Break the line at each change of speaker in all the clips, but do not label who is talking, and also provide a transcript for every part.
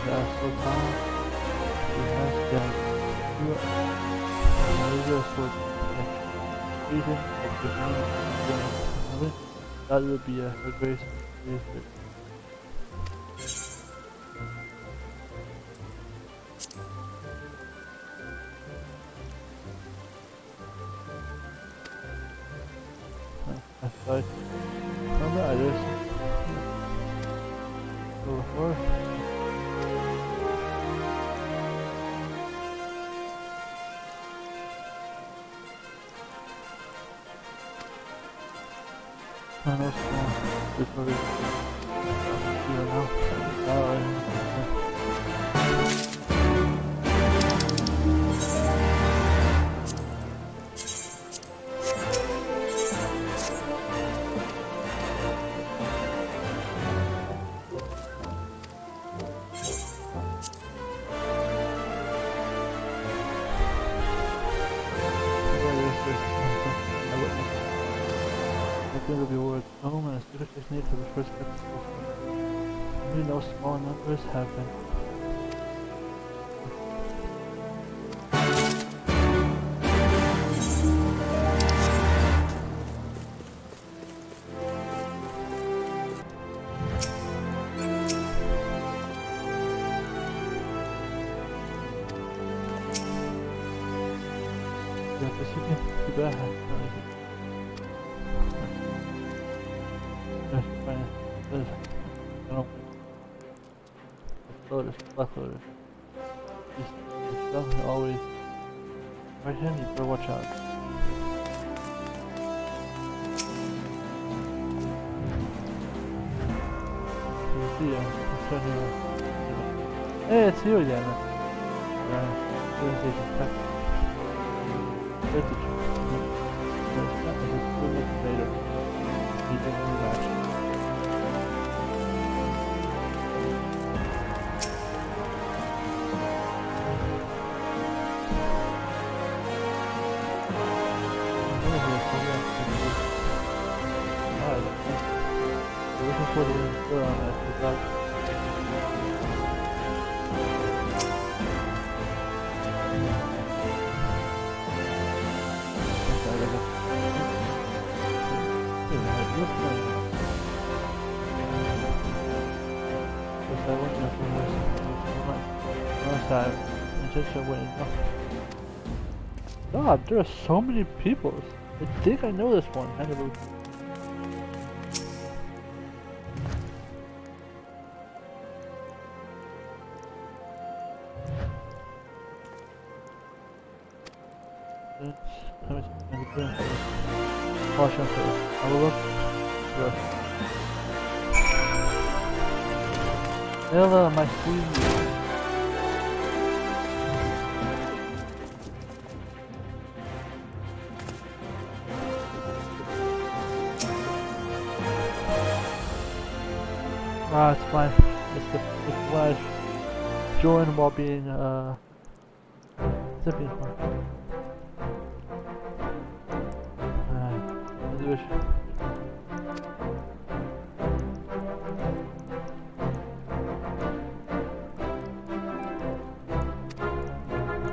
so calm. We have to do it. Maybe for reason of the main that would be a great reason. That's right. Remember, I just go before. And also, before we will be worth home and a specific need for the first episode. Only no small numbers have been. Loaders. Just always right here, you better watch out. You see, hey, it's you again. God, there are so many people. I think I know this one. Kind of. Caution first. I will look. Mylla, my sweetie. Ah, it's fine. It's when I join while being zipping one.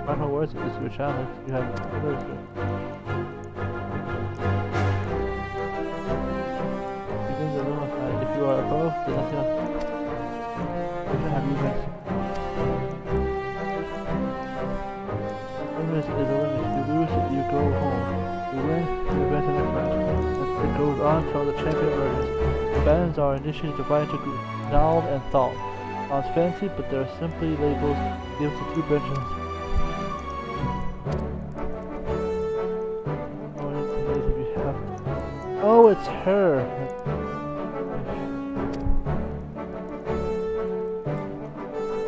Final words is your challenge. You have words. If you are above, then nothing else. We can have you guys. Limit is a limit. You lose, you go home. You win, you advance in the match. It goes on until the champion emerges. The bands are initially divided into groups, Nald and Thal. Sounds fancy, but they're simply labels given to two benches. Oh, it's her!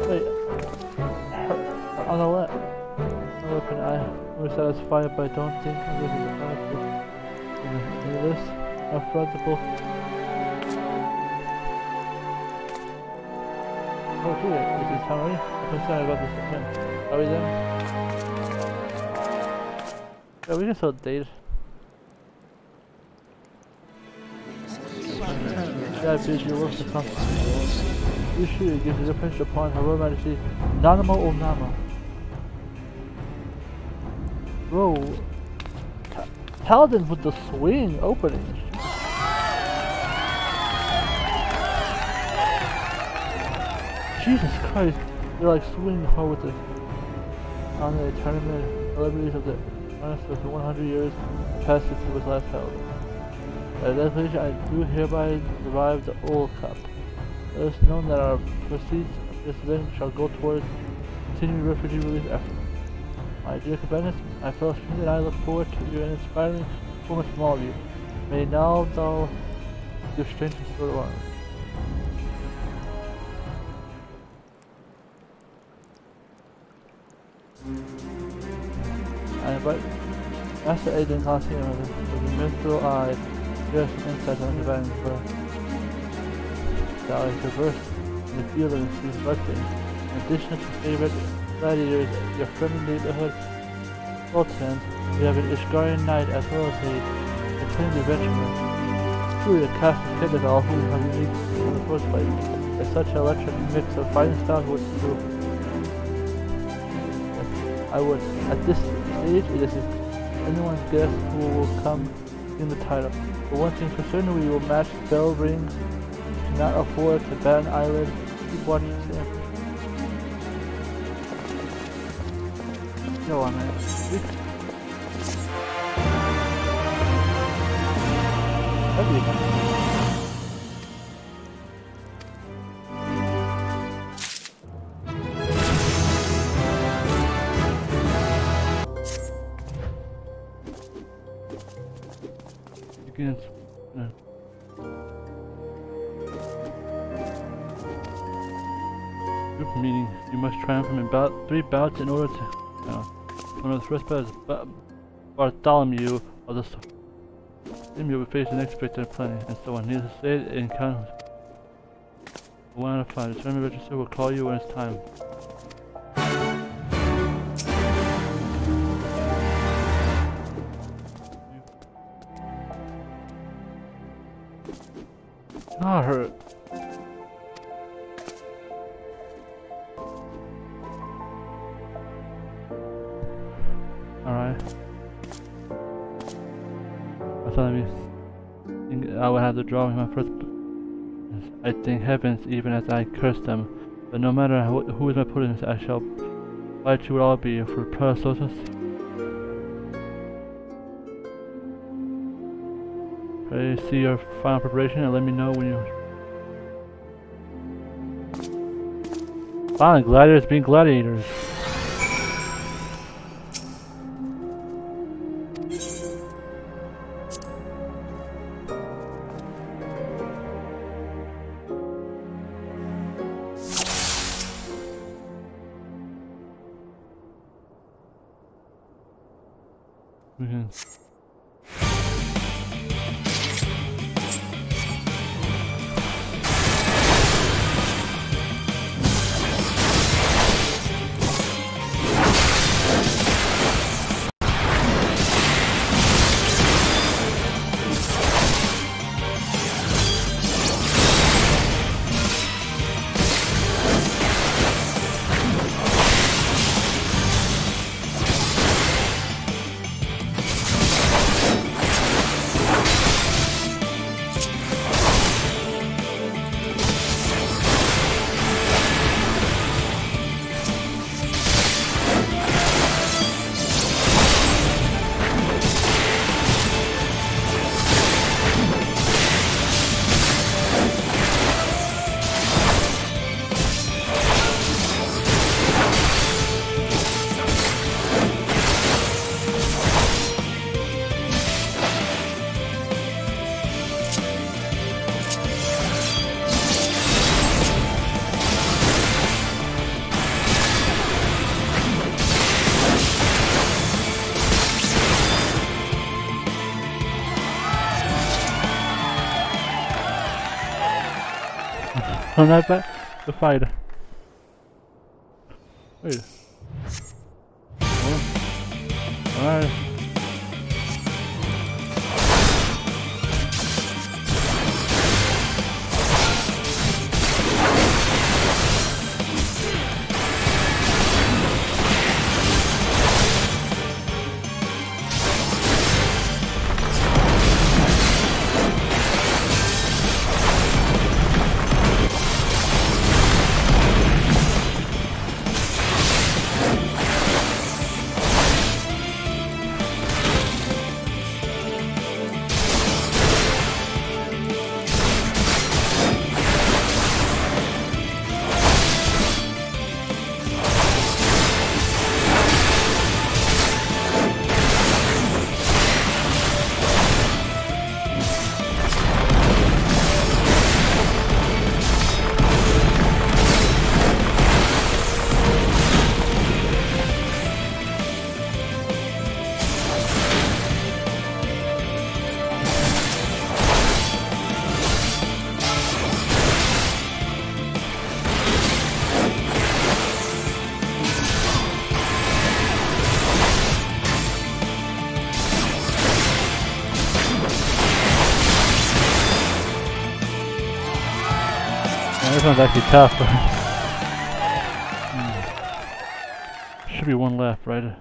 Wait, her, on the left. Weapon I was satisfied, but I don't think this is a benefit in the list. Affrontable. Oh, here, this is Henry. I'm concerned about this again. Are we there? Yeah, we can still date. Yeah, bitch, you lost the conference. This shield gives you the pressure upon Her Royal Majesty Nanamo Onama. Bro, Paladin with the swing opening. Jesus Christ, they're like swinging hard with this. On the tournament, celebrities of the honest of the 100 years past since it was last held. By declaration, I do hereby revive the old cup. Let us know that our proceeds of this event shall go towards continuing refugee relief efforts. My dear companions, my fellow students and I look forward to your inspiring performance from all of you. May now thou give strength and sword of honor. I invite Master Aiden Coliseum with a mythical eye to share some insights on the combatants for that I traverse in the field and see bloodstains. In addition to favorite gladiators, your friendly neighborhood sultans, we have an Ishgarian knight as well as a acclaimed adventurer. Truly a cast of Tentacles who have unique in the first place. As such an electric mix of fighting styles would do. I would, at this stage, it is anyone's guess who will come in the title. But one thing for certain, we will match bell rings. Cannot afford to bat an eyelid. Keep watching Sam. Go on, man. Against group meeting, you must triumph in about 3 bouts in order to one of the first battles is Bartholomew of the Sword. You will face the next victim plenty, and so on. Needless to say, it encounters 1 out of 5. The tournament register will call you when it's time. Not hurt. Alright. I thought I would have to draw my first. I thank heavens even as I curse them. But no matter who is my opponent, I shall fight you will all be for Paracelsus. Ready to see your final preparation and let me know when you. Finally, gladiators being gladiators. We can. I'm not back. The fighter. Wait. Oh. Alright. This one's actually tough. Should be one left, right?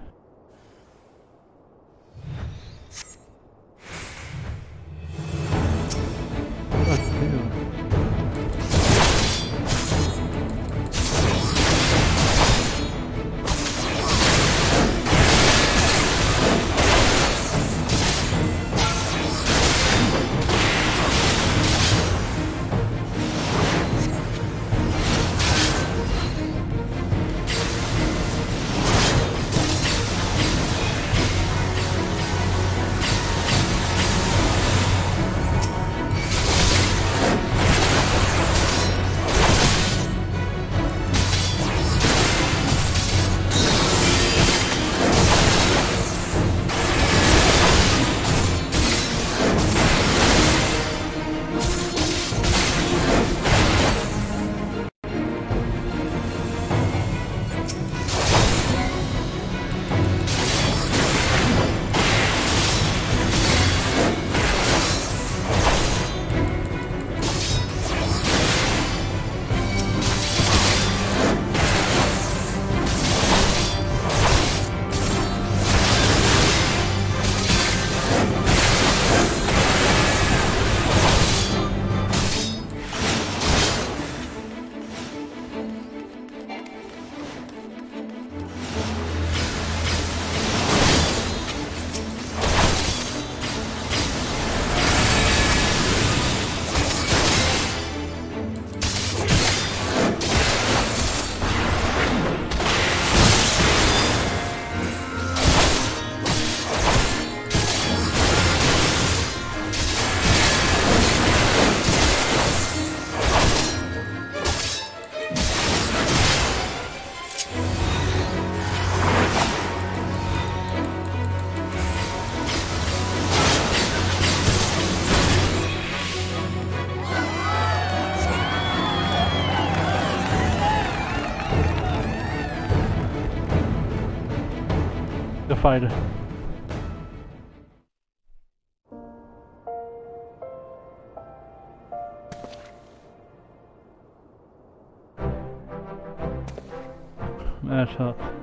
The fighter.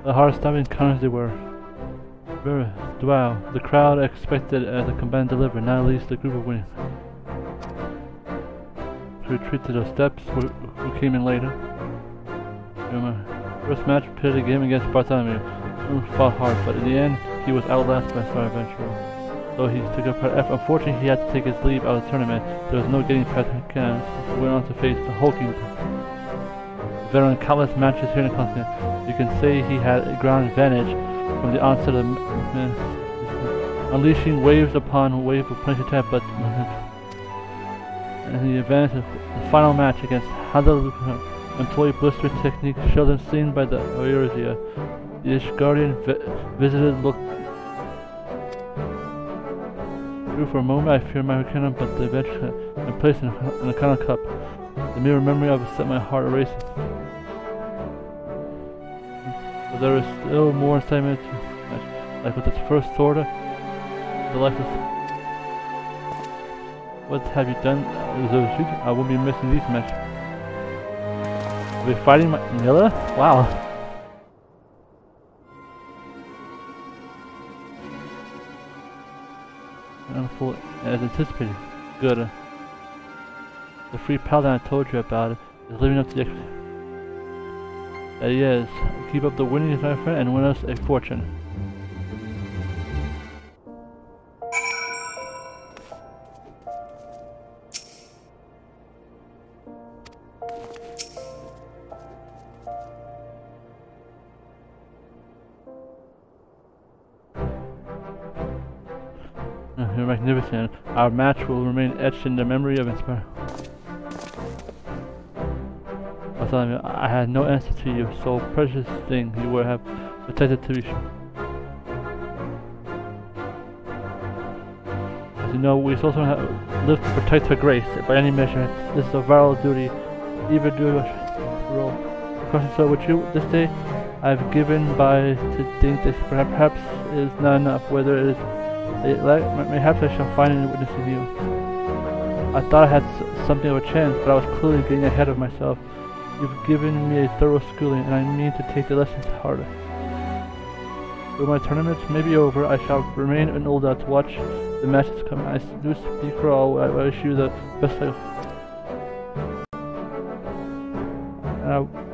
The hard-stopping encounters they were. Wow, the crowd expected as the combined delivery, not least the group of winning. To retreat to the steps who came in later. First match pitted a game against Bartholomew. Who fought hard, but in the end, he was outlasted by Star Adventurer. Though he took up part F, unfortunately he had to take his leave out of the tournament. There was no getting past Kenan, who went on to face the hulking veteran countless matches here in the continent. You can say he had a ground advantage from the onset of the unleashing waves upon wave of plenty attack, but and the advantage of the final match against Hadal employee blistering technique showed them seen by the Oirzia. The Guardian visited looked through for a moment. I feared my Kenan, but the adventure and placed in the Kenan cup. The mere memory of it set my heart racing. But there is still more excitement to match. Like with its first order, the life of... What have you done? I won't be missing these matches. Are we fighting Mylla? Wow. Unfold as anticipated. Good. The free paladin I told you about is living up to the expectations. That he is. Keep up the winnings, my friend, and win us a fortune. You're magnificent. Our match will remain etched in the memory of Inspire. I thought I had no answer to you, so precious thing you would have protected to be sure. As you know, we also have lived to protect her grace by any measure. This is a vital duty. Even do a role. So with you this day, I've given by to think this perhaps is not enough. Whether it is perhaps I shall find any witness of you. I thought I had something of a chance, but I was clearly getting ahead of myself. You've given me a thorough schooling, and I mean to take the lessons harder. Though my tournaments may be over, I shall remain an old to watch the matches come. I do speak for all. I wish you the best of.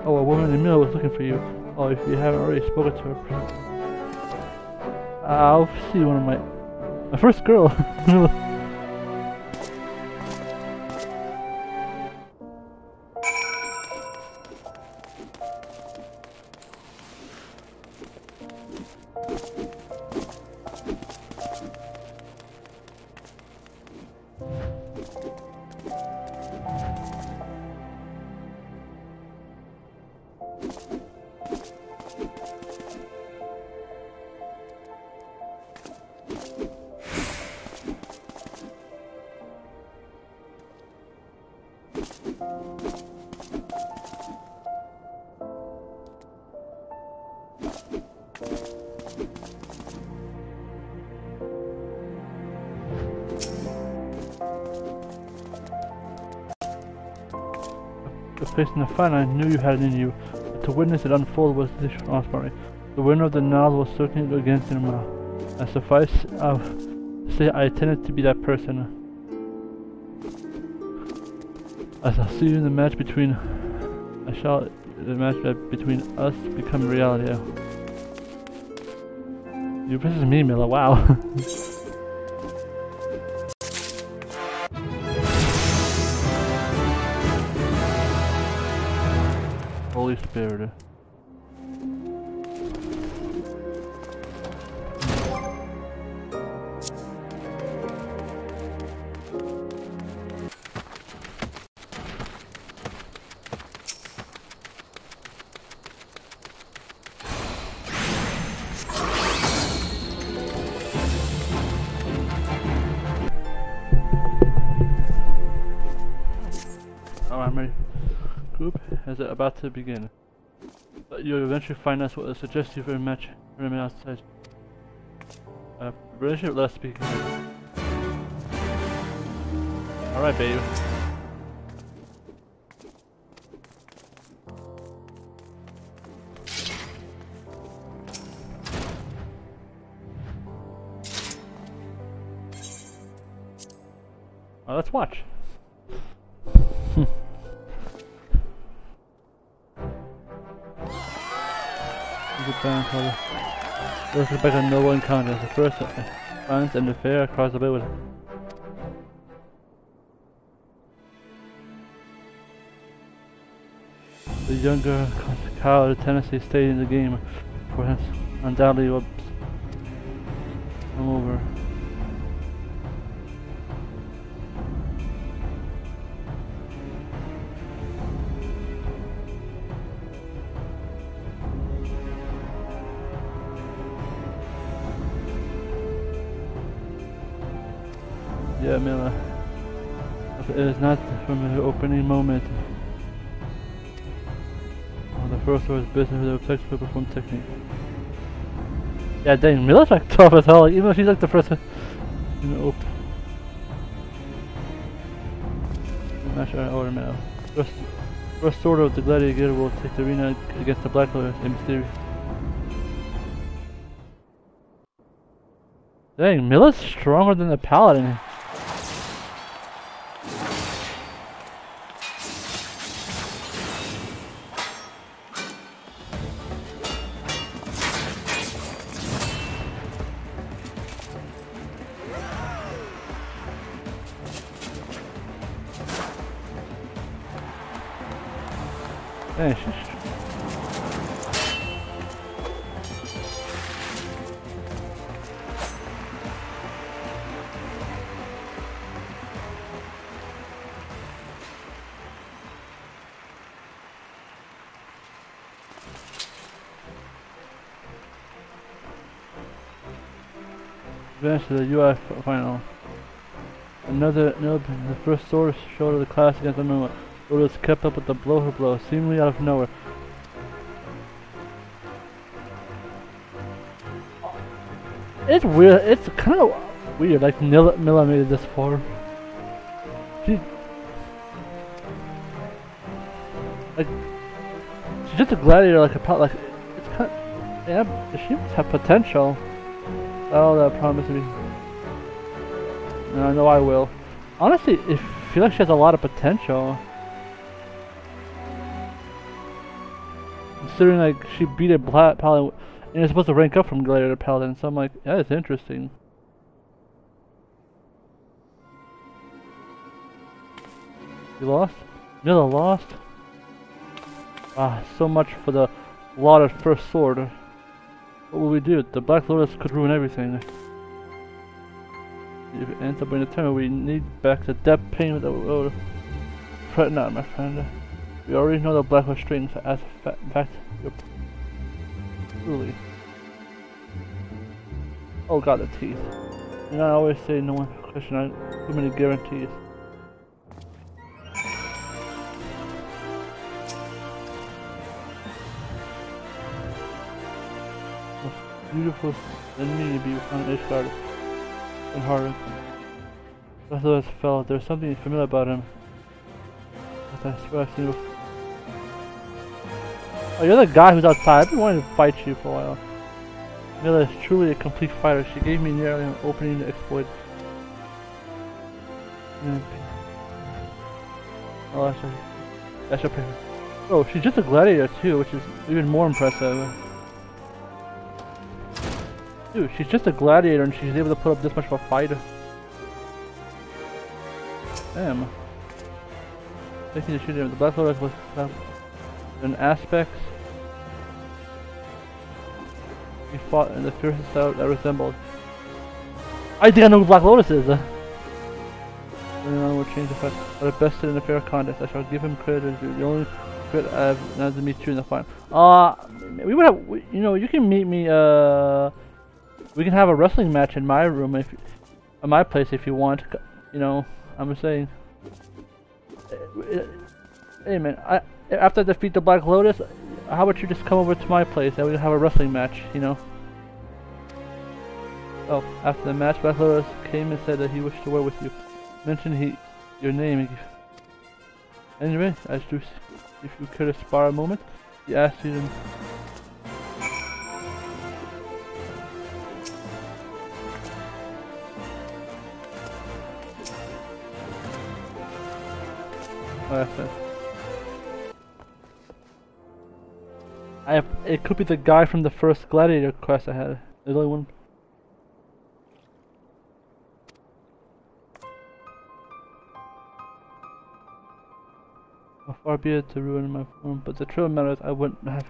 Oh, a woman in Mylla was looking for you. Oh, if you haven't already spoken to her. I'll see one of my first girl. Facing the fight, I knew you had it in you, but to witness it unfold was the responsibility. The winner of the novel was certainly against him. I suffice to say I intended to be that person. I shall see you in the match between. The match between us become reality. You versus me, Mylla. Wow. Holy Spirit. I'm ready. Group is about to begin. But you'll eventually find us what will suggest you for a match outside. Relationship, let's speak. Alright, babe. Let's watch. Let's look back at noble encounters. The first violence and the fair across the way. The younger Kyle of Tennessee stayed in the game, for his undoubtedly will come over. Yeah, Mylla. It is not from the opening moment. The first was business with a flexible perform technique. Yeah, dang, Mylla's like tough as hell, like, even though she's like the first in the open. I'm not sure I order Mylla. First order of the Gladiator will take the arena against the Black Lawyers in theory. Dang, Mylla's stronger than the Paladin. Dang, advance to the UI final. The first sword shoulder of the class against the Mylla. Otis kept up with the blow for blow, seemingly out of nowhere. It's weird. It's kind of weird. Like Mylla made it this far. She, like, she's just a gladiator, like it's kind of, yeah, she must have potential. Oh, that promised me. And I know I will. Honestly, I feel like she has a lot of potential. Considering like she beat a paladin and is supposed to rank up from gladiator to paladin, so I'm like, yeah, it's interesting. You lost? Mylla lost? Ah, so much for the lauded first sword. What will we do? The Black Lotus could ruin everything. If it ends up in a tournament, we need back the debt payment that we owed. Fret not, my friend. We already know the Black Lotus strings, as in fact, you're truly. Oh god, the teeth. You know, I always say no one question too many guarantees. Beautiful than me to be on an edge guard and harder. I thought I felt there's something familiar about him. But I swear I've seen him before. Oh, you're the guy who's outside. I've been wanting to fight you for a while. Mylla is truly a complete fighter. She gave me nearly an opening to exploit. Oh, that's your picture. Oh, she's just a gladiator too, which is even more impressive. Dude, she's just a gladiator and she's able to put up this much of a fight. Damn. Taking the shooting, the Black Lotus was in aspects. He fought in the fiercest style that resembled. I think I know who Black Lotus is! Anyone will change the fact, but I bested in a fair contest. I shall give him credit as due. The only credit I have now to meet you in the final. We would have, you know, you can meet me, we can have a wrestling match in my room at my place if you want. You know, I'm just saying. Hey man, after I defeat the Black Lotus, how about you just come over to my place and we can have a wrestling match, you know? Oh, after the match, Black Lotus came and said that he wished to work with you. Mentioned your name. Anyway, if you could spar a moment, he asked you to. Oh, that's it. It could be the guy from the first Gladiator quest I had. There's only one. How far be it to ruin my form, but the truth matters I wouldn't have.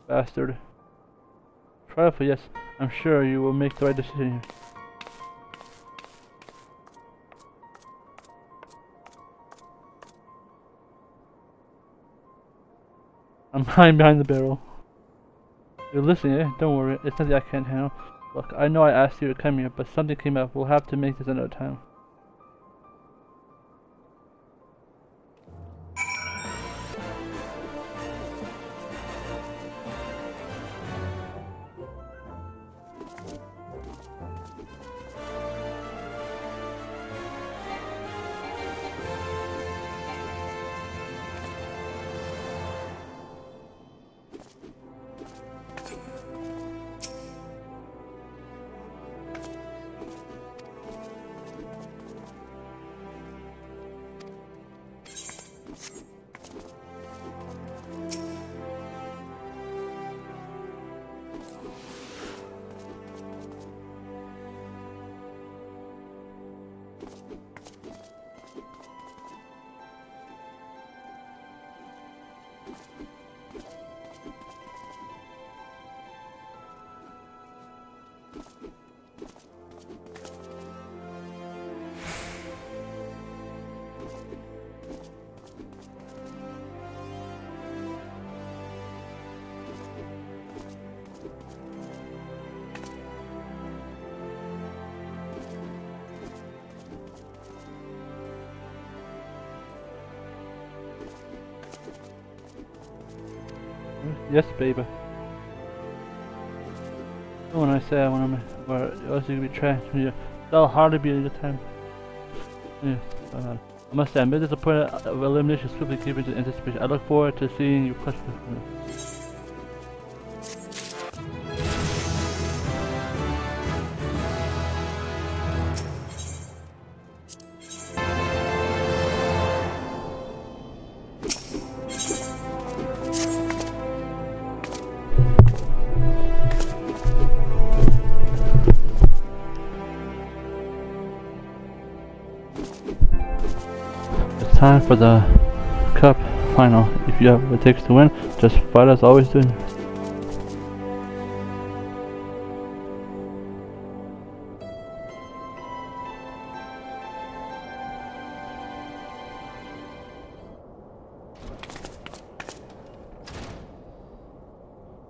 Bastard. Trifle, yes. I'm sure you will make the right decision here. I'm hiding behind the barrel. You're listening, eh? Don't worry, it's nothing I can't handle. Look, I know I asked you to come here, but something came up. We'll have to make this another time. Yes, baby. When I say I want to, or else you can be trapped. That'll hardly be a good time. Yeah, I must say, I'm a bit disappointed of elimination swiftly came into anticipation. I look forward to seeing you clutch with me. Time for the cup final. If you have what it takes to win, just fight as always doing.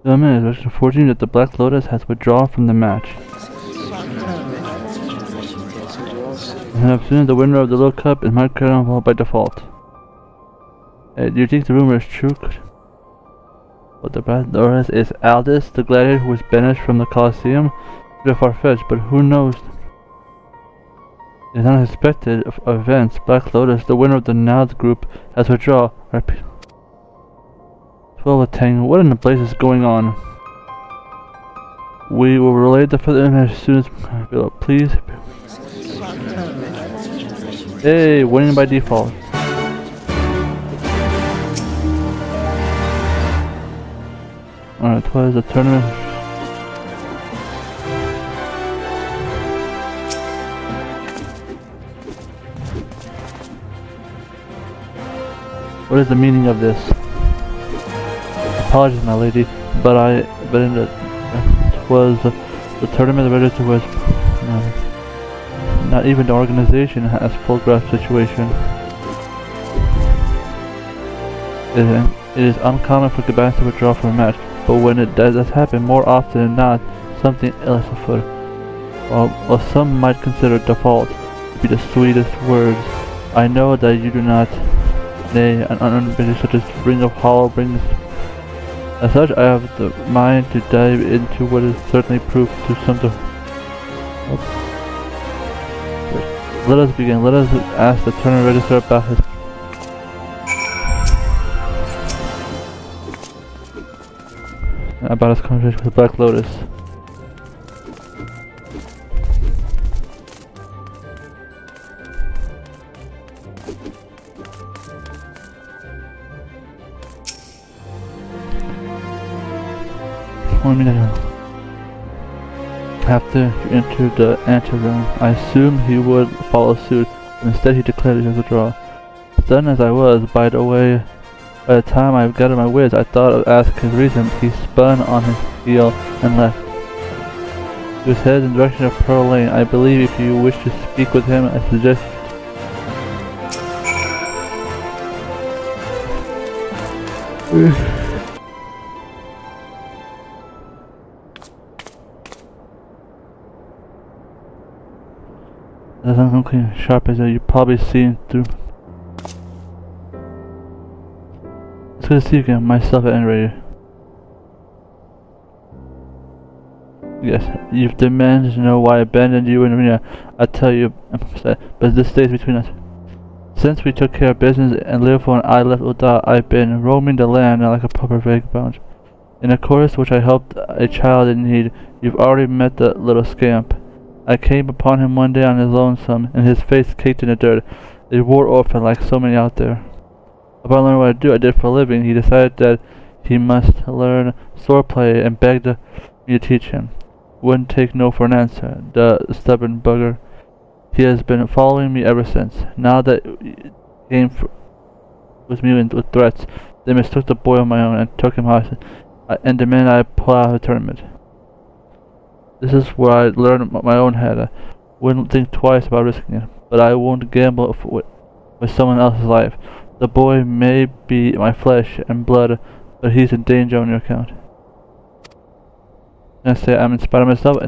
The minute is 14 that the Black Lotus has withdrawn from the match. And I've seen the winner of the Little Cup is my Kenan by default. Do you think the rumor is true? But the Black Lotus is Aldous, the gladiator who was banished from the Colosseum? It's a bit far-fetched, but who knows? In unexpected events, Black Lotus, the winner of the Nald group, has withdrawn. 12 of 10. What in the blaze is going on? We will relay the further image as soon as please. Hey, winning by default. Alright, what is the tournament? What is the meaning of this? Apologies, my lady, but in the tournament the register was not even the organization has full grasp situation. It is uncommon for combatants to withdraw from a match, but when it does happen more often than not, something else is afoot. While some might consider default to be the sweetest words, I know that you do not. Nay, an unambitious such as Ring of Hollow brings. As such, I have the mind to dive into what is certainly proof to some. Let us begin. Let us ask the tournament register about his. About his conversation with Black Lotus. After you entered the anteroom, I assumed he would follow suit, but instead he declared his withdrawal. Stunned as I was, by the time I gathered my wits, I thought of asking his reason. He spun on his heel and left. He was headed in the direction of Pearl Lane. I believe if you wish to speak with him, I suggest as unclean sharp as you've probably seen through. It's good to see you again, myself at any rate. Yes, you've demanded to know why I abandoned you and Marina. I tell you, but this stays between us. Since we took care of business and Leopold and I left Uda, I've been roaming the land like a proper vagabond. In a course which I helped a child in need, you've already met the little scamp. I came upon him one day on his lonesome, and his face caked in the dirt, a war orphan like so many out there. Upon learning what I did for a living, he decided that he must learn swordplay and begged me to teach him. Wouldn't take no for an answer, the stubborn bugger. He has been following me ever since. Now that he came with me with threats, they mistook the boy on my own and took him hostage, and demanded I pull out of the tournament. This is where I learned my own head. I wouldn't think twice about risking it, but I won't gamble with someone else's life. The boy may be my flesh and blood, but he's in danger on your account. I say I'm in spite of myself.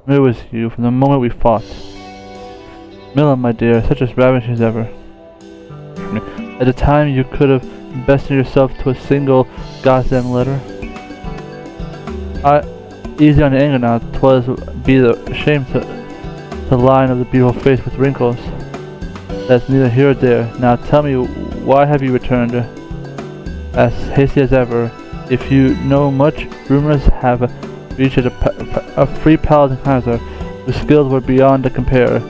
It was you from the moment we fought. Mylla, my dear, such as ravishing as ever. At the time, you could have invested yourself to a single goddamn letter. Easy on the anger now. 'Twas be the shame to line of the beautiful face with wrinkles. That's neither here or there. Now tell me, why have you returned? As hasty as ever. If you know much, rumors have reached a free paladin Kaiser, whose skills were beyond the compare.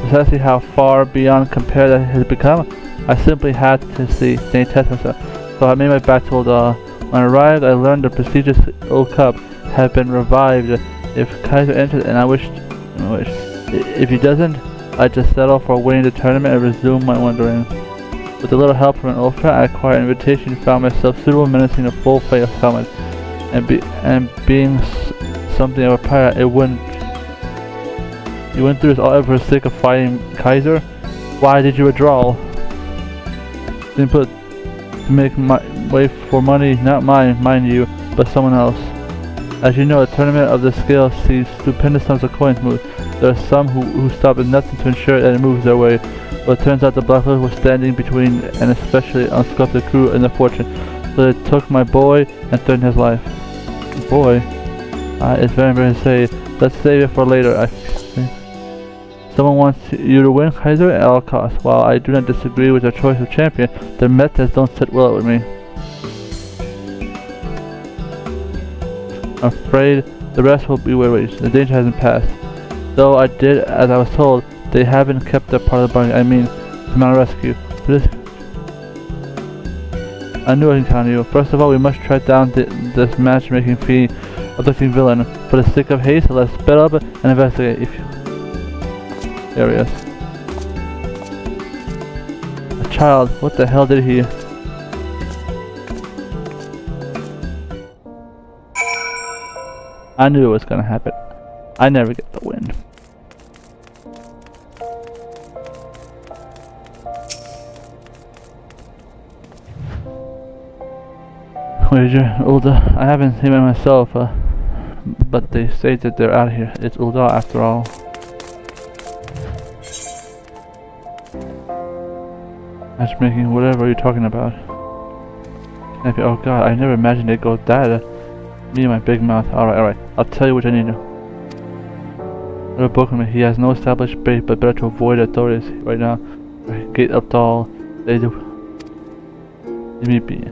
Precisely how far beyond compare that has become, I simply had to see, test myself. So I made my back to Ul'dah. When I arrived, I learned the prestigious old cup had been revived. If Kaiser enters, and I wish. If he doesn't, I just settle for winning the tournament and resume my wandering. With a little help from an old friend, I acquired an invitation and found myself suitable, menacing a full plate of helmet. And being something of a pirate, you went through this all for the sake of fighting Kaiser? Why did you withdraw? Simply to make my way for money, not mine, mind you, but someone else. As you know, a tournament of this scale sees stupendous sums of coins move. There are some who stop at nothing to ensure that it moves their way. But it turns out the Blacklist was standing between an especially unsculpted crew and their fortune. So they took my boy and threatened his life. Boy? It's very embarrassing to say. Let's save it for later, I think. Someone wants you to win, Kaiser, at all costs. While I do not disagree with their choice of champion, their methods don't sit well with me. I'm afraid the rest will be wait. The danger hasn't passed. Though I did as I was told, they haven't kept their part of the bargain. I mean, to mount a rescue. I knew I could count on you. First of all, we must track down this matchmaking fiend of the king villain. For the sake of haste, let's sped up and investigate. There he is. A child. What the hell did he? I knew it was gonna happen. I never get the win. Where's your Ul'dah? I haven't seen it myself, but they say that they're out here. It's Ul'dah after all. Matchmaking, whatever you're talking about. Oh god, I never imagined it'd go that. Me and my big mouth. Alright. I'll tell you what I need to know. Little bookman, he has no established base, but better to avoid authorities right now. Gate up tall. They do. Let me be.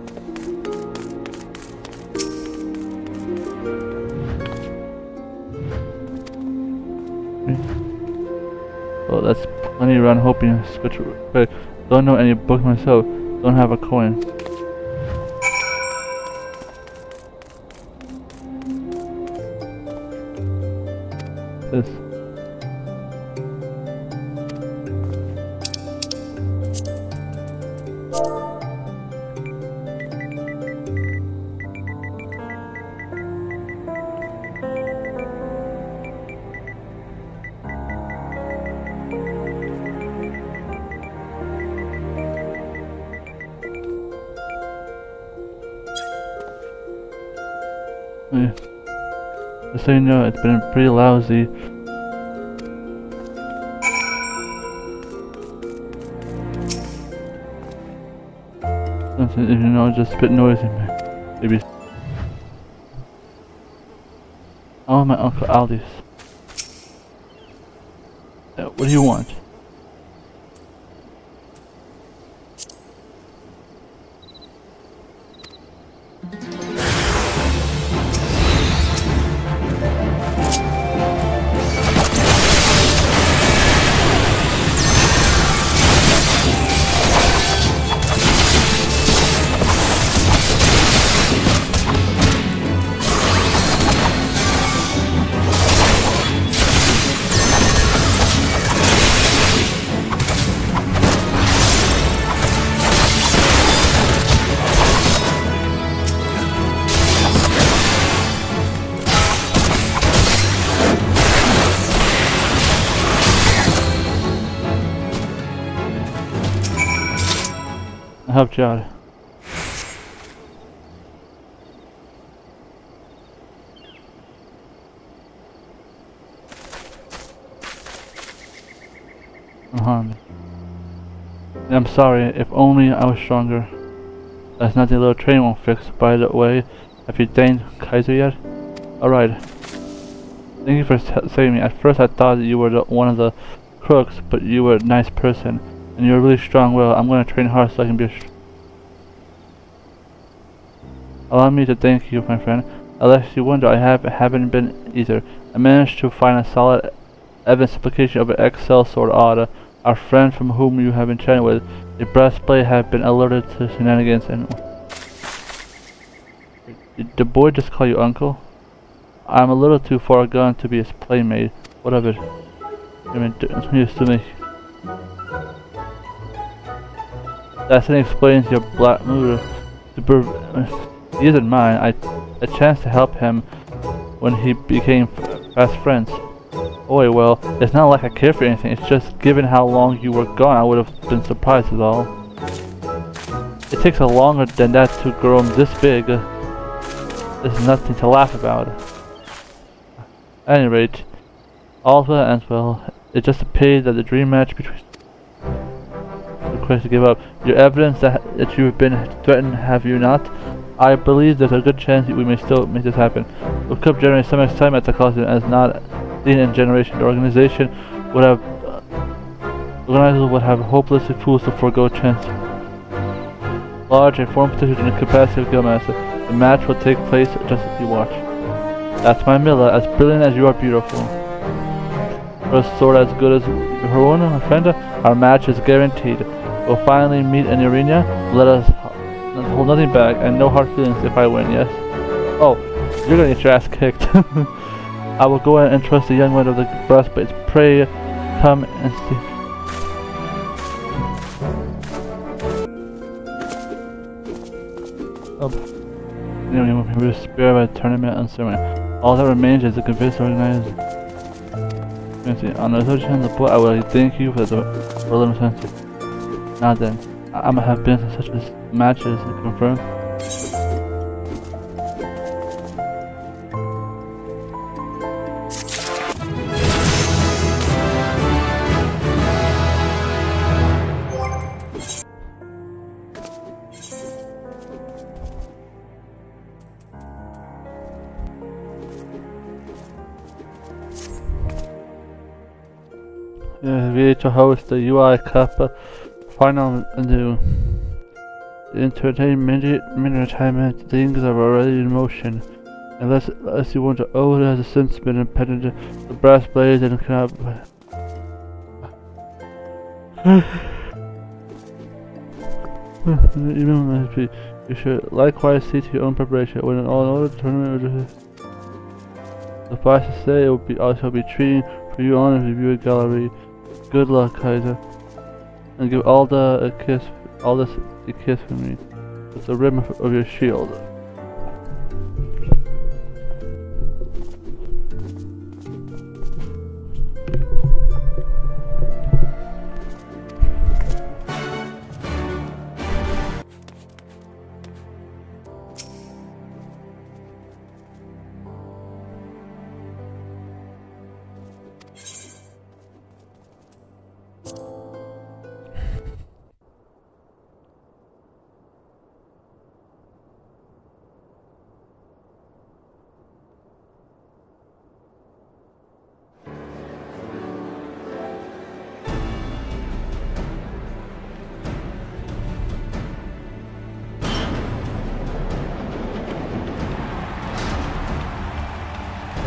Well, that's plenty around hoping to switch quick. Don't know any books myself. Don't have a coin. This. Yeah. Just so you know, it's been pretty lousy. If you know, just spit noise in me. Maybe. Oh, my Uncle Aldis. What do you want? I helped you out. I'm sorry, if only I was stronger. That's nothing a little training won't fix. By the way, have you thanked Kaiser yet? Alright. Thank you for saving me. At first I thought that you were one of the crooks, but you were a nice person. And you're really strong-willed. I'm gonna train hard so I can be Allow me to thank you, my friend. Unless you wonder, I haven't been either. I managed to find a solid evidence application of an XL sword Ada, our friend from whom you have been chatting with. The breastplate have been alerted to shenanigans and... Did the boy just call you uncle? I'm a little too far gone to be his playmate. What of it? I mean, used to me. That explains your black mood. He isn't mine. A chance to help him when he became fast friends. Oh well, it's not like I care for anything. It's just given how long you were gone, I would have been surprised is all. It takes a longer than that to grow him this big. This is nothing to laugh about. At any rate, all's well that ends well. It's just a pity that the dream match between request to give up. Your evidence that you've been threatened, have you not? I believe there's a good chance we may still make this happen. The cup generates some excitement at the Coliseum as not seen in generation. The organization would have organizers would have hopelessly fools to forego a chance. Large and form petition in the capacity of Guildmaster. The match will take place just as you watch. That's my Mylla, as brilliant as you are beautiful. For a sword as good as her own, my friend, our match is guaranteed. We'll finally meet in the arena. Let us hold nothing back, and no hard feelings if I win, yes? Oh, you're gonna get your ass kicked. I will go and trust the young man of the breastplates. Pray, come and see. We will spare by tournament unceremony. All that remains is the convinced organizer. On the other hand, the boy, I will thank you for the little sense. Now then, I might have been in such matches confirmed. We to host the UI Cup final into entertainment retirement. Things are already in motion. Unless you want to owe, it has since been appended the brass blades and cannot. You should likewise see to your own preparation. When an all-in-all tournament, suffice to say, it will be also be treating for you on a review gallery. Good luck, Kaiser, and give all this a kiss from me. With the rim of your shield.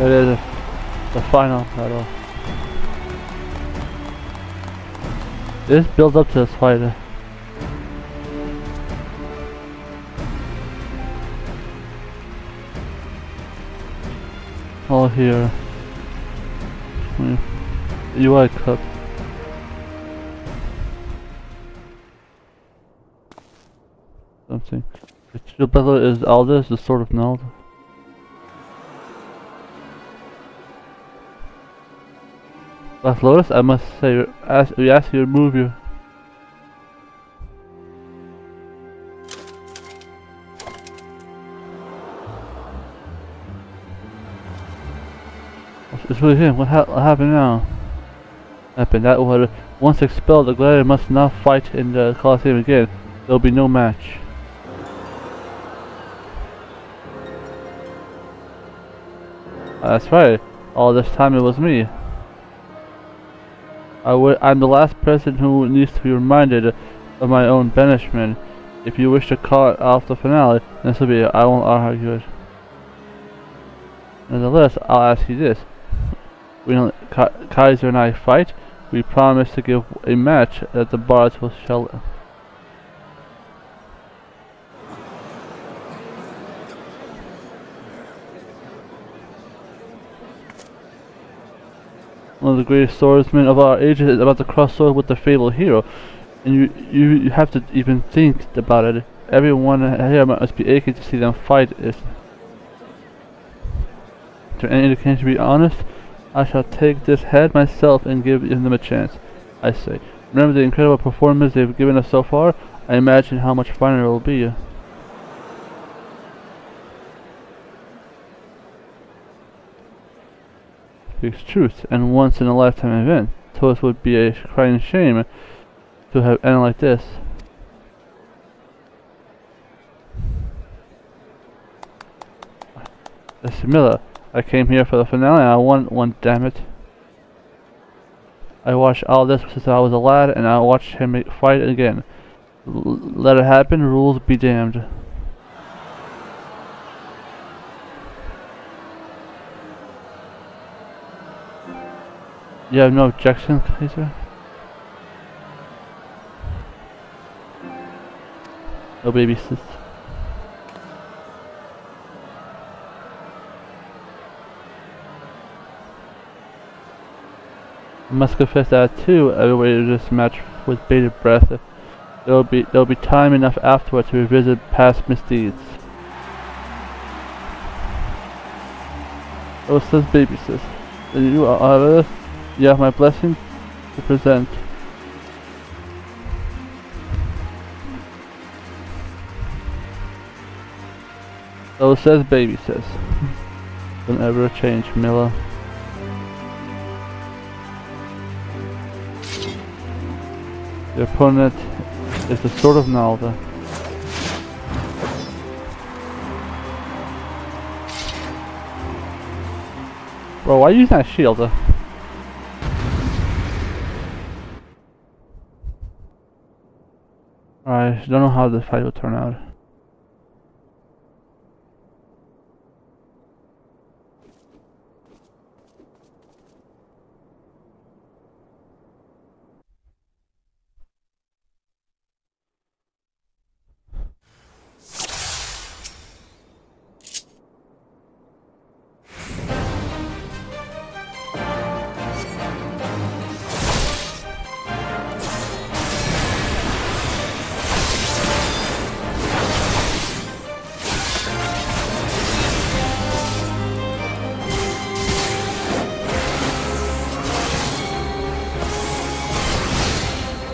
It is the final battle. This builds up to this fight. All here. UI Cup. Something. The battle is Aldous, the Sword of Nald. Black Lotus, I must say, we ask you to move you. It's really him. What happened now? That would once expelled, the gladiator must not fight in the Coliseum again. There will be no match. That's right. All this time it was me. I'm the last person who needs to be reminded of my own banishment. If you wish to call it off the finale, this will be it. I won't argue it. Nevertheless, I'll ask you this. When Kaiser and I fight, we promise to give a match that the bards will shall. One of the greatest swordsmen of our age is about to cross swords with the fabled hero, and you have to even think about it. Everyone here must be aching to see them fight. Is there any indication, to be honest? I shall take this head myself and give them a chance, I say. Remember the incredible performance they've given us so far? I imagine how much finer it will be. Speaks truth, and once in a lifetime event. So it would be a crying shame to have ended like this. This is Mylla. I came here for the finale and I won one, damn it. I watched all this since I was a lad and I watched him fight again. Let it happen, rules be damned. You have no objections, Kaiser? No baby sis. I must confess that too, I awaited this match with bated breath. There'll be time enough afterward to revisit past misdeeds. Oh, says baby sis. You have my blessing to present. So says baby sis. Don't ever change, Mylla. Your opponent is the Sword of Nalda. Bro, why are you using that shield? I don't know how the fight will turn out.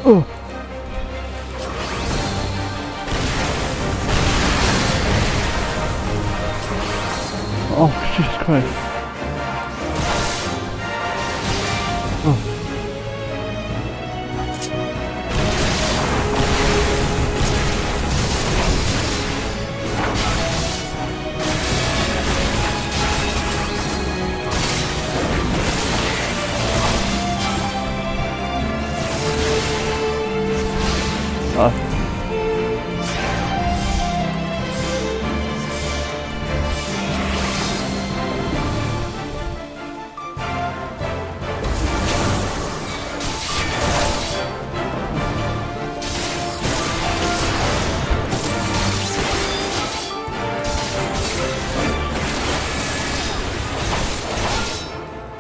Oh! Oh, Jesus Christ. Oh.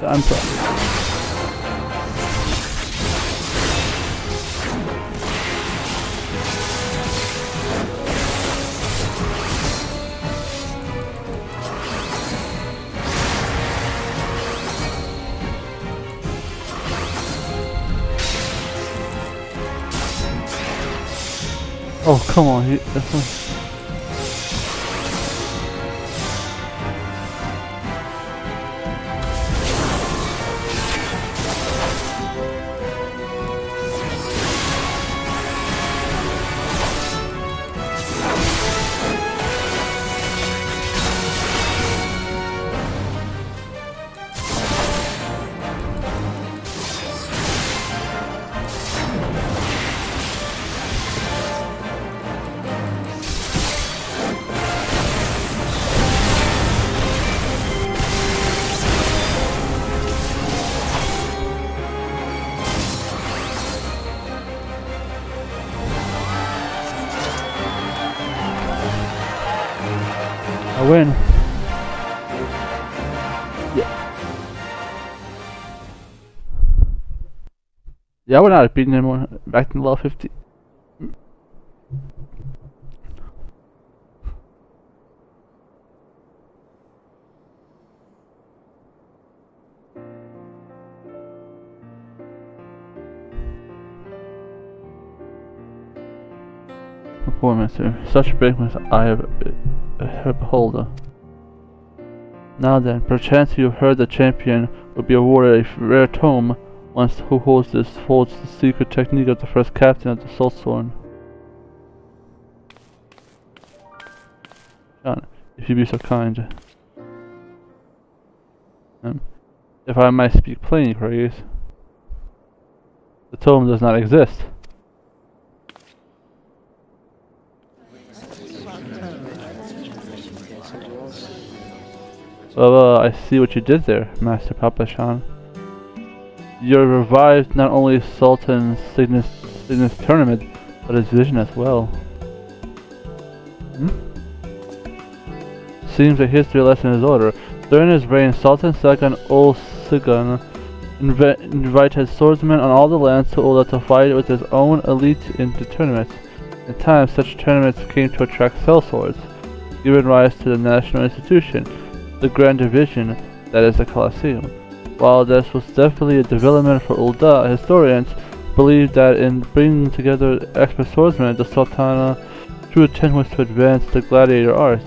I'm sorry. Oh, come on, that's not... I win. Yeah. Yeah, I would not have beaten him back in level 50. Performance, such a big eye of a beholder. Now then, perchance you have heard the champion will be awarded a rare tome once who holds the secret technique of the first captain of the Soulsworn. John, if you be so kind. If I might speak plain, Grace, the tome does not exist. Well, I see what you did there, Master Papashan. You revived not only Sultan Cygnus' tournament, but his vision as well. Seems a history lesson is order. During his reign, Sultan Sagan Ul Sigan invited swordsmen on all the lands to Ula to fight with his own elite in the tournaments. In time, such tournaments came to attract sellswords, giving rise to the national institution, the Grand Division, that is the Colosseum. While this was definitely a development for Ul'dah, historians believe that in bringing together expert swordsmen, the Sultana's true intent was to advance the gladiator arts.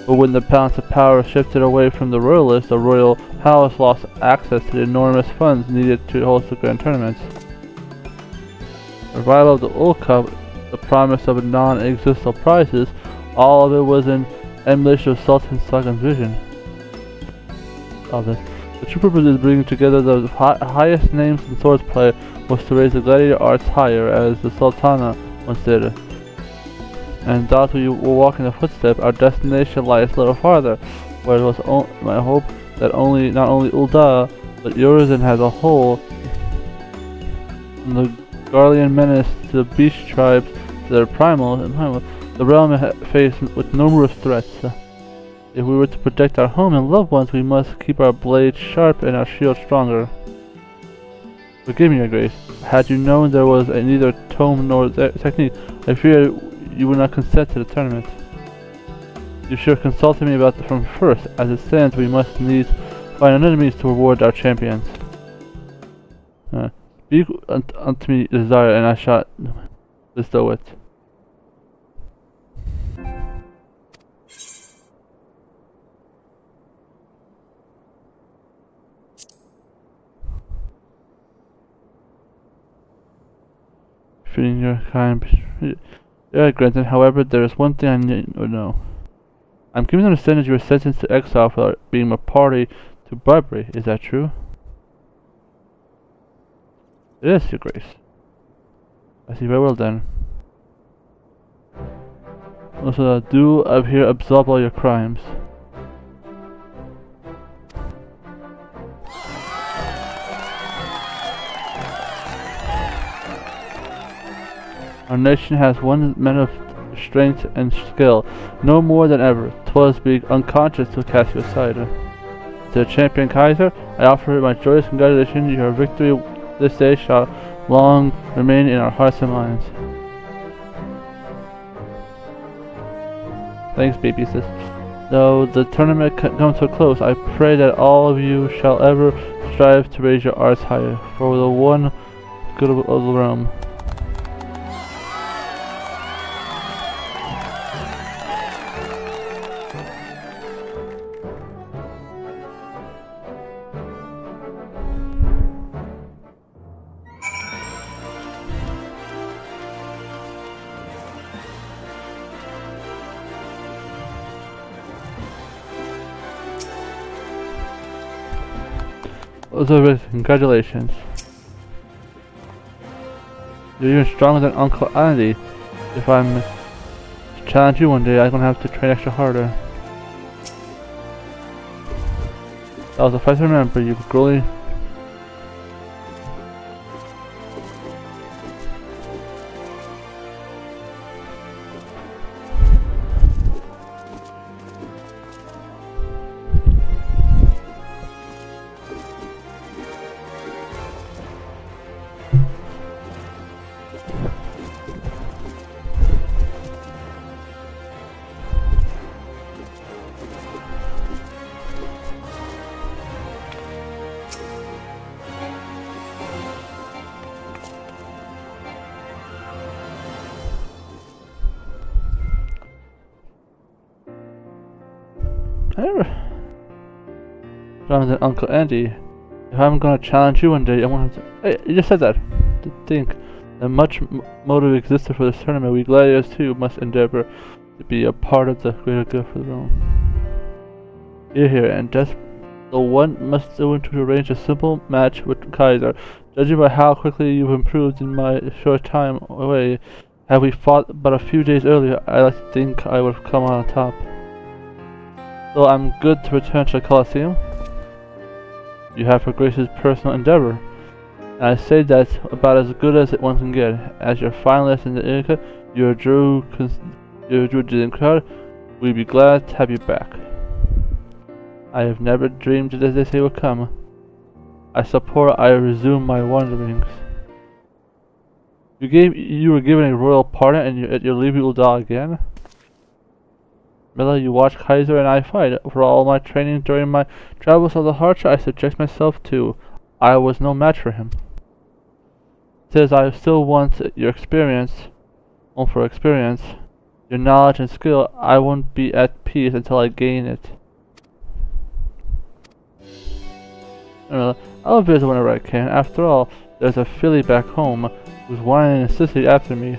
But when the balance of power shifted away from the royalists, the royal palace lost access to the enormous funds needed to host the grand tournaments. The revival of the Ul Cup, the promise of non-existent prizes, all of it was an emulation of Sultan Sagan's vision. The true purpose is bringing together the highest names in swordplay was to raise the gladiator arts higher, as the Sultana once did. And thus we will walk in the footsteps. Our destination lies a little farther, where it was my hope that not only Ul'dah, but Urizen as a whole, from the Garlean menace to the beast tribes to their primal, the realm faced with numerous threats. If we were to protect our home and loved ones, we must keep our blades sharp and our shields stronger. Forgive me, Your Grace. Had you known there was neither tome nor technique, I fear you would not consent to the tournament. You should have consulted me about it from first. As it stands, we must needs find enemies to reward our champions. Speak unto me desire, and I shall bestow it. Feeling your kind. Yeah, granted. However, there is one thing I need to know. I'm given to understand that you were sentenced to exile for being a party to bribery. Is that true? It is, Your Grace. I see very well then. Also, do up here absolve all your crimes. Our nation has one man of strength and skill, no more than ever. 'Twas be unconscious to cast you aside. To the champion Kaiser, I offer my joyous congratulations. Your victory this day shall long remain in our hearts and minds. Thanks, baby sis. Though the tournament comes to a close, I pray that all of you shall ever strive to raise your arts higher, for the one good of the realm. Elizabeth, congratulations. You're even stronger than Uncle Andy. If I'm to challenge you one day, I'm gonna have to train extra harder. That was a fight to remember. You really. Jonathan, Uncle Andy, if I'm gonna challenge you one day, I want to. Hey, you just said that. To think that much motive existed for this tournament, we gladiators too must endeavor to be a part of the greater good for the realm. Here, and death. The one must do to arrange a simple match with Kaiser. Judging by how quickly you've improved in my short time away, had we fought but a few days earlier, I like to think I would have come on top. So I'm good to return to the Colosseum. You have her Grace's personal endeavor, and I say that's about as good as one can get. As your finalist in the Ica, you're a Drew in crowd. We'd be glad to have you back. I have never dreamed that this day would come. I support I resume my wanderings. You were given a royal pardon, and at your leave you will die again. Mylla, you watch Kaiser and I fight. For all my training during my travels of the Archer, I subject myself to. I was no match for him. Says I still want your experience. Well, for experience, your knowledge and skill, I won't be at peace until I gain it. I'll visit whenever I can. After all, there's a filly back home who's whining insistently after me.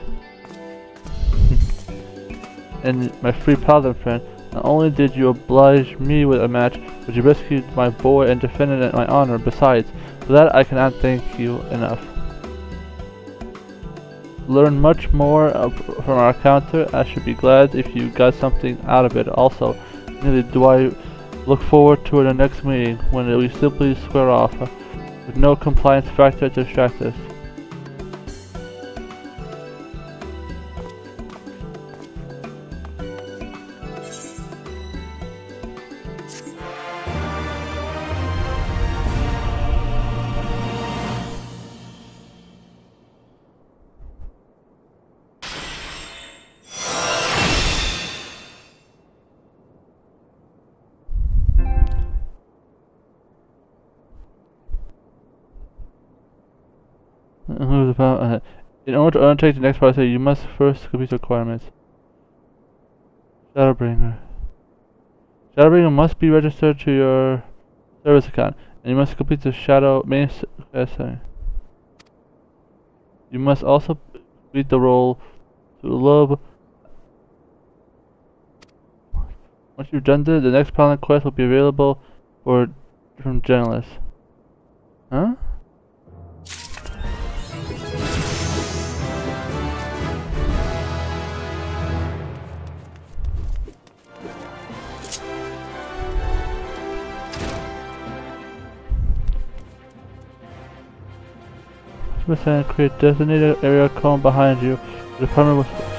And my free paladin friend, not only did you oblige me with a match, but you rescued my boy and defended my honor besides. For that I cannot thank you enough. Learn much more from our encounter. I should be glad if you got something out of it. Also, neither do I look forward to the next meeting when we simply square off with no compliance factor to distract us. In order to undertake the next part, you must first complete the requirements. Shadowbringer must be registered to your service account, and you must complete the main essay. You must also complete the role to love. Once you've done this, the next paladin quest will be available from journalists. Huh? Create designated area cone behind you. The department was